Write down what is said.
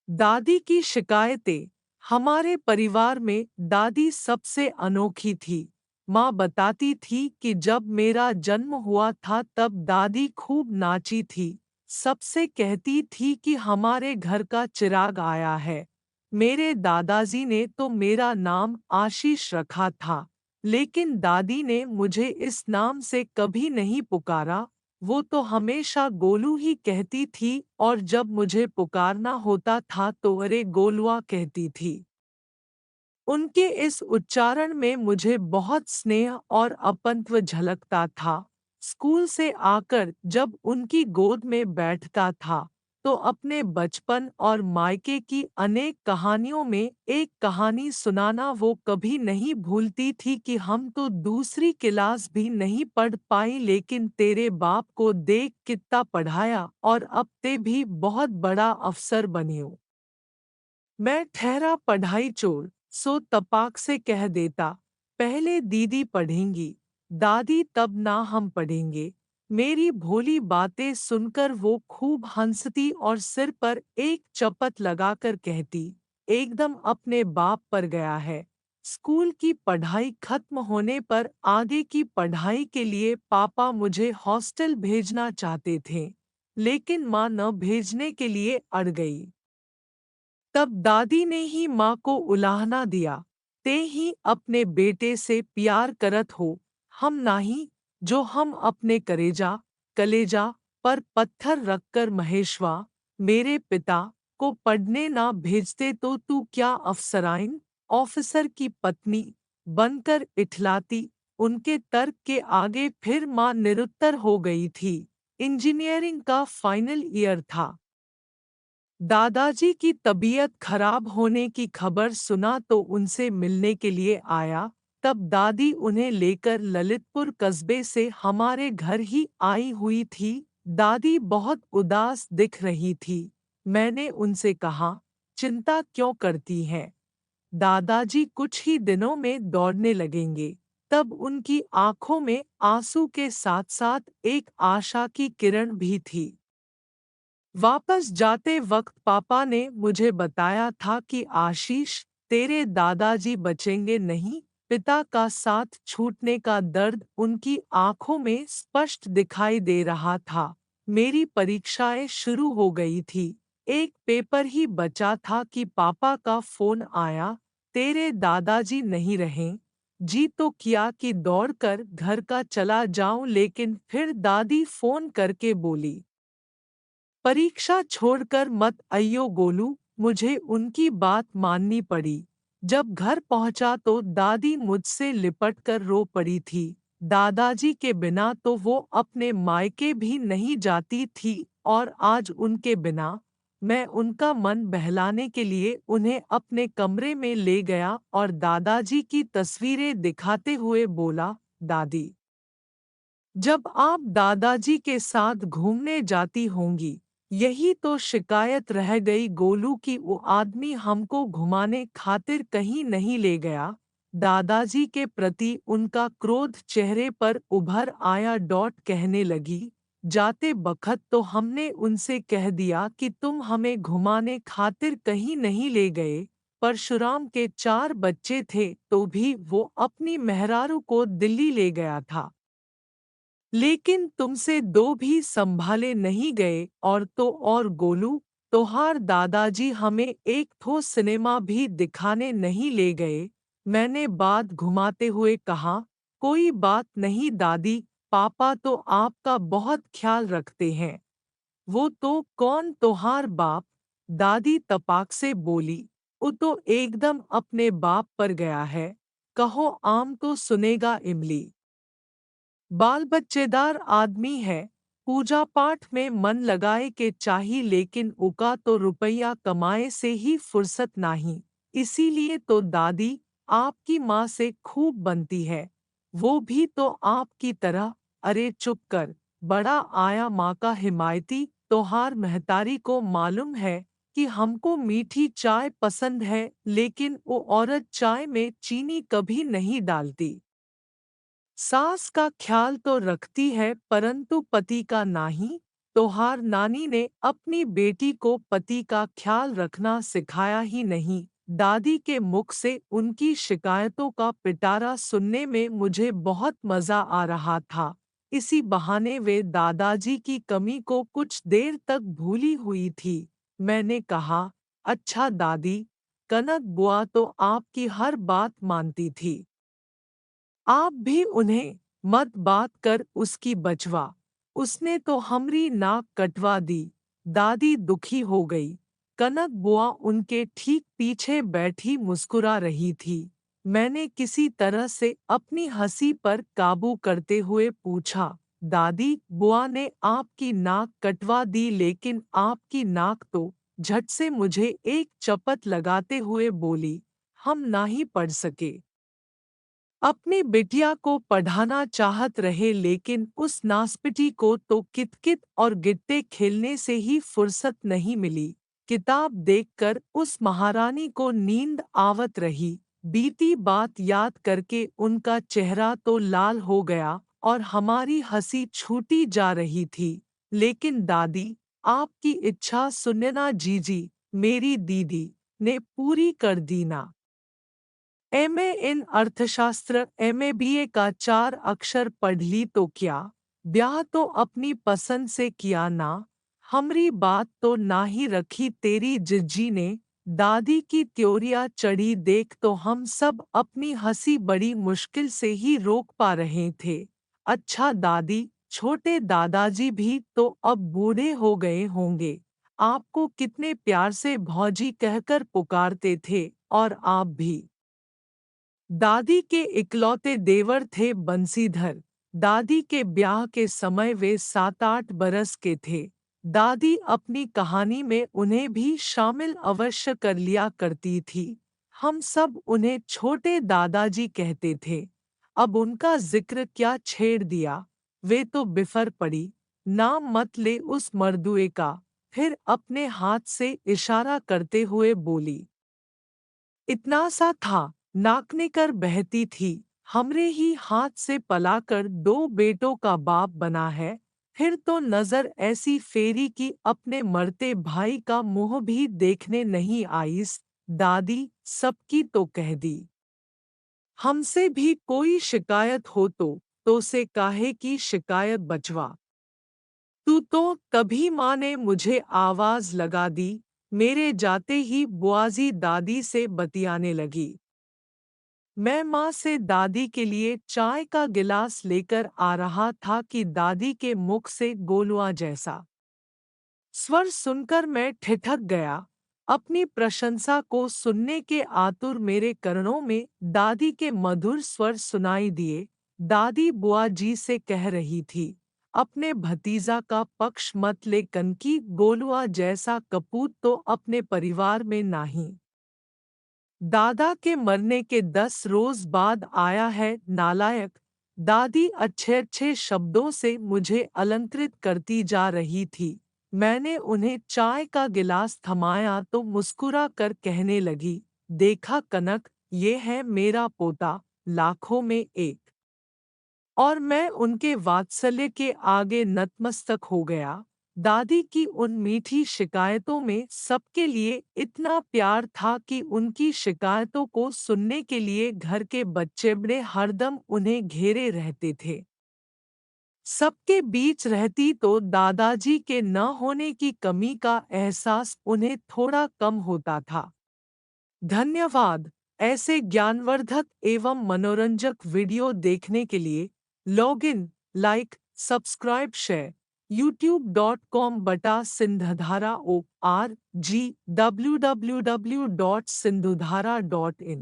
दादी की शिकायतें। हमारे परिवार में दादी सबसे अनोखी थी। माँ बताती थी कि जब मेरा जन्म हुआ था तब दादी खूब नाची थी। सबसे कहती थी कि हमारे घर का चिराग आया है। मेरे दादाजी ने तो मेरा नाम आशीष रखा था, लेकिन दादी ने मुझे इस नाम से कभी नहीं पुकारा। वो तो हमेशा गोलू ही कहती थी और जब मुझे पुकारना होता था तो अरे गोलुआ कहती थी। उनके इस उच्चारण में मुझे बहुत स्नेह और अपनत्व झलकता था। स्कूल से आकर जब उनकी गोद में बैठता था तो अपने बचपन और मायके की अनेक कहानियों में एक कहानी सुनाना वो कभी नहीं भूलती थी कि हम तो दूसरी क्लास भी नहीं पढ़ पाई लेकिन तेरे बाप को देख कितना पढ़ाया और अब ते भी बहुत बड़ा अफसर बनियो। मैं ठहरा पढ़ाई चोर, सो तपाक से कह देता, पहले दीदी पढ़ेंगी, दादी तब ना हम पढ़ेंगे। मेरी भोली बातें सुनकर वो खूब हंसती और सिर पर एक चपत लगाकर कहती, एकदम अपने बाप पर गया है। स्कूल की पढ़ाई खत्म होने पर आगे की पढ़ाई के लिए पापा मुझे हॉस्टल भेजना चाहते थे, लेकिन माँ न भेजने के लिए अड़ गई। तब दादी ने ही माँ को उलाहना दिया, ते ही अपने बेटे से प्यार करत हो, हम नाही, जो हम अपने कलेजा पर पत्थर रखकर महेशवा, मेरे पिता को पढ़ने ना भेजते तो तू क्या अफसराइन, ऑफिसर की पत्नी बनकर इठलाती। उनके तर्क के आगे फिर माँ निरुत्तर हो गई थी। इंजीनियरिंग का फाइनल ईयर था। दादाजी की तबीयत खराब होने की खबर सुना तो उनसे मिलने के लिए आया। तब दादी उन्हें लेकर ललितपुर कस्बे से हमारे घर ही आई हुई थी। दादी बहुत उदास दिख रही थी। मैंने उनसे कहा, चिंता क्यों करती हैं? दादाजी कुछ ही दिनों में दौड़ने लगेंगे। तब उनकी आंखों में आंसू के साथ साथ एक आशा की किरण भी थी। वापस जाते वक्त पापा ने मुझे बताया था कि आशीष, तेरे दादाजी बचेंगे नहीं। पिता का साथ छूटने का दर्द उनकी आंखों में स्पष्ट दिखाई दे रहा था। मेरी परीक्षाएं शुरू हो गई थी। एक पेपर ही बचा था कि पापा का फोन आया, तेरे दादाजी नहीं रहे। जी तो किया कि दौड़कर घर का चला जाऊं, लेकिन फिर दादी फोन करके बोली, परीक्षा छोड़कर मत आइयो गोलू। मुझे उनकी बात माननी पड़ी। जब घर पहुंचा तो दादी मुझसे लिपटकर रो पड़ी थी। दादाजी के बिना तो वो अपने मायके भी नहीं जाती थी और आज उनके बिना। मैं उनका मन बहलाने के लिए उन्हें अपने कमरे में ले गया और दादाजी की तस्वीरें दिखाते हुए बोला, दादी, जब आप दादाजी के साथ घूमने जाती होंगी, यही तो शिकायत रह गई गोलू की वो आदमी हमको घुमाने खातिर कहीं नहीं ले गया। दादाजी के प्रति उनका क्रोध चेहरे पर उभर आया। डॉट कहने लगी, जाते बखत तो हमने उनसे कह दिया कि तुम हमें घुमाने खातिर कहीं नहीं ले गए। परशुराम के 4 बच्चे थे तो भी वो अपनी मेहरारू को दिल्ली ले गया था, लेकिन तुमसे 2 भी संभाले नहीं गए। और तो और गोलू, तोहार दादाजी हमें एक ठो सिनेमा भी दिखाने नहीं ले गए। मैंने बात घुमाते हुए कहा, कोई बात नहीं दादी, पापा तो आपका बहुत ख्याल रखते हैं। वो तो कौन तोहार बाप? दादी तपाक से बोली, वो तो एकदम अपने बाप पर गया है। कहो आम तो सुनेगा इमली। बाल बच्चेदार आदमी है, पूजा पाठ में मन लगाए के चाही, लेकिन उका तो रुपया कमाए से ही फुर्सत नहीं। इसीलिए तो दादी आपकी माँ से खूब बनती है। वो भी तो आपकी तरह। अरे चुप कर, बड़ा आया माँ का हिमायती। तोहार महतारी को मालूम है कि हमको मीठी चाय पसंद है, लेकिन वो औरत चाय में चीनी कभी नहीं डालती। सास का ख्याल तो रखती है परंतु पति का नहीं। तोहार नानी ने अपनी बेटी को पति का ख्याल रखना सिखाया ही नहीं। दादी के मुख से उनकी शिकायतों का पिटारा सुनने में मुझे बहुत मजा आ रहा था। इसी बहाने वे दादाजी की कमी को कुछ देर तक भूली हुई थी। मैंने कहा, अच्छा दादी, कनक बुआ तो आपकी हर बात मानती थी। आप भी उन्हें मत बात कर उसकी बचवा। उसने तो हमरी नाक कटवा दी। दादी दुखी हो गई। कनक बुआ उनके ठीक पीछे बैठी मुस्कुरा रही थी। मैंने किसी तरह से अपनी हंसी पर काबू करते हुए पूछा, दादी बुआ ने आपकी नाक कटवा दी लेकिन आपकी नाक तो। झट से मुझे एक चपत लगाते हुए बोली, हम ना ही पढ़ सके। अपनी बिटिया को पढ़ाना चाहत रहे लेकिन उस नासपिटी को तो कितकित और गिट्टे खेलने से ही फुर्सत नहीं मिली। किताब देखकर उस महारानी को नींद आवत रही। बीती बात याद करके उनका चेहरा तो लाल हो गया और हमारी हंसी छूटी जा रही थी। लेकिन दादी, आपकी इच्छा सुनना जीजी, मेरी दीदी, ने पूरी कर दी ना। एमए इन अर्थशास्त्र एमए बीए का 4 अक्षर पढ़ ली तो क्या, ब्याह तो अपनी पसंद से किया ना। हमरी बात तो ना ही रखी तेरी जिज्जी ने। दादी की त्योरिया चढ़ी देख तो हम सब अपनी हंसी बड़ी मुश्किल से ही रोक पा रहे थे। अच्छा दादी, छोटे दादाजी भी तो अब बूढ़े हो गए होंगे। आपको कितने प्यार से भौजी कहकर पुकारते थे और आप भी। दादी के इकलौते देवर थे बंसीधर। दादी के ब्याह के समय वे 7-8 बरस के थे। दादी अपनी कहानी में उन्हें भी शामिल अवश्य कर लिया करती थी। हम सब उन्हें छोटे दादाजी कहते थे। अब उनका जिक्र क्या छेड़ दिया। वे तो बिफर पड़ी। नाम मत ले उस मर्दुए का। फिर अपने हाथ से इशारा करते हुए बोली, इतना सा था, नाकने कर बहती थी। हमरे ही हाथ से पलाकर 2 बेटों का बाप बना है। फिर तो नजर ऐसी फेरी कि अपने मरते भाई का मुंह भी देखने नहीं आईस। दादी, सबकी तो कह दी। हमसे भी कोई शिकायत हो तो से काहे की शिकायत बचवा। तू तो। तभी माँ ने मुझे आवाज लगा दी। मेरे जाते ही बुआजी दादी से बतियाने लगी। मैं माँ से दादी के लिए चाय का गिलास लेकर आ रहा था कि दादी के मुख से गोलुआ जैसा स्वर सुनकर मैं ठिठक गया। अपनी प्रशंसा को सुनने के आतुर मेरे कर्णों में दादी के मधुर स्वर सुनाई दिए। दादी बुआ जी से कह रही थी, अपने भतीजा का पक्ष मत ले कनकी, गोलुआ जैसा कपूत तो अपने परिवार में नहीं। दादा के मरने के 10 रोज बाद आया है नालायक। दादी अच्छे अच्छे शब्दों से मुझे अलंकृत करती जा रही थी। मैंने उन्हें चाय का गिलास थमाया तो मुस्कुरा कर कहने लगी, देखा कनक, ये है मेरा पोता, लाखों में एक। और मैं उनके वात्सल्य के आगे नतमस्तक हो गया। दादी की उन मीठी शिकायतों में सबके लिए इतना प्यार था कि उनकी शिकायतों को सुनने के लिए घर के बच्चे बड़े हरदम उन्हें घेरे रहते थे। सबके बीच रहती तो दादाजी के न होने की कमी का एहसास उन्हें थोड़ा कम होता था। धन्यवाद। ऐसे ज्ञानवर्धक एवं मनोरंजक वीडियो देखने के लिए log in, like, subscribe, share youtube.com/सिंधधारा ORG www.sindhudhara.in